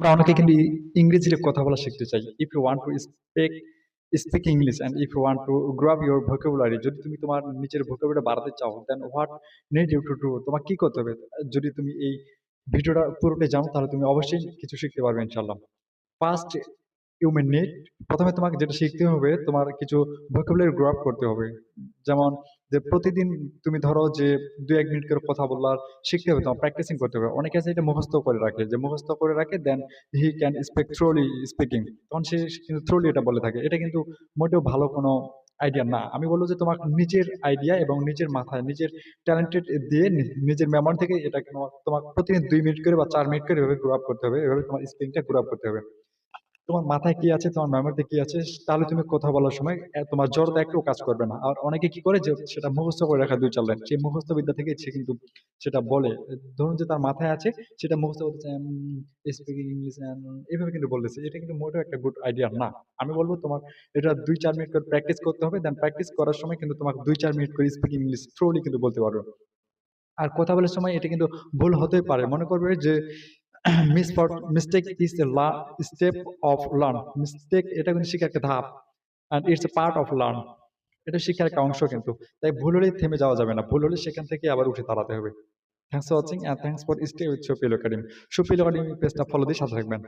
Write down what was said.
আমরা অনেকে কিন্তু ইংরেজিতে কথা বলা শিখতে চাই। If you want to speak English and if you want to grow up your vocabulary, যদি তুমি তোমার নিজের ভোকাবুলারি বাড়াতে চাও, then what need you to do, তোমার কি করতে হবে? যদি তুমি এই ভিডিওটা পুরোটাই জানো তাহলে তুমি অবশ্যই কিছু শিখতে পারবে ইনশাল্লাহ। ফার্স্ট ইউ মে নিড, প্রথমে তোমাকে যেটা শিখতে হবে, তোমার কিছু ভোকাবুলারি গ্রো আপ করতে হবে। যেমন যে প্রতিদিন তুমি ধরো যে 2-1 মিনিট করে কথা বলার শিখতে হবে, তোমার প্র্যাকটিসিং করতে হবে। অনেকে আছে এটা মুখস্থ করে রাখে, যে মুখস্থ করে রাখে then he can speak thoroughly speaking, তখন সে কিন্তু থ্রোলি এটা বলে থাকে। এটা কিন্তু মোটেও ভালো কোনো আইডিয়া না। আমি বলবো যে তোমার নিজের আইডিয়া এবং নিজের মাথায় নিজের ট্যালেন্টেড দিয়ে নিজের মেমোরি থেকে এটা তোমার প্রতিদিন 2 মিনিট করে বা 4 মিনিট করে এভাবে গ্রো আপ করতে হবে, এভাবে তোমার স্পিকিংটা গ্রো আপ করতে হবে। তোমার মাথায় কি আছে, তোমার মেমোরিতে কি আছে, তাহলে তুমি কথা বলার সময় তোমার জড়তা একটু কাজ করবে না। আর অনেকে কি করে যে সেটা মুখস্থ করে রাখা 2-4 লাইন, সেই মুখস্থ বিদ্যা থেকে সে কিন্তু সেটা বলে। ধরুন যে তার মাথায় আছে, সেটা মুখস্থ করতেছে স্পিকিং ইংলিশ, এভাবে কিন্তু বলতেছে। এটা কিন্তু মোটেও একটা গুড আইডিয়া না। আমি বলবো তোমার এটা 2-4 মিনিট করে প্র্যাকটিস করতে হবে, দেন প্র্যাকটিস করার সময় কিন্তু তোমাকে 2-4 মিনিট করে স্পিকিং ইংলিশ থ্রোলি কিন্তু বলতে পারবে। আর কথা বলার সময় এটা কিন্তু ভুল হতেই পারে। মনে করবে যে mistake is a step of learn, mistake এটা কিন্তু শিক্ষার একটা ধাপ, and it's a part of learn, এটা শিক্ষার একটা অংশ কিন্তু। তাই ভুল হলেই থেমে যাওয়া যাবে না, ভুল হলে সেখান থেকে আবার উঠে দাঁড়াতে হবে। Thanks for watching and thanks for stay with Supil academy. Supil academy পেজটা ফলো দিয়ে সাথে থাকবেন।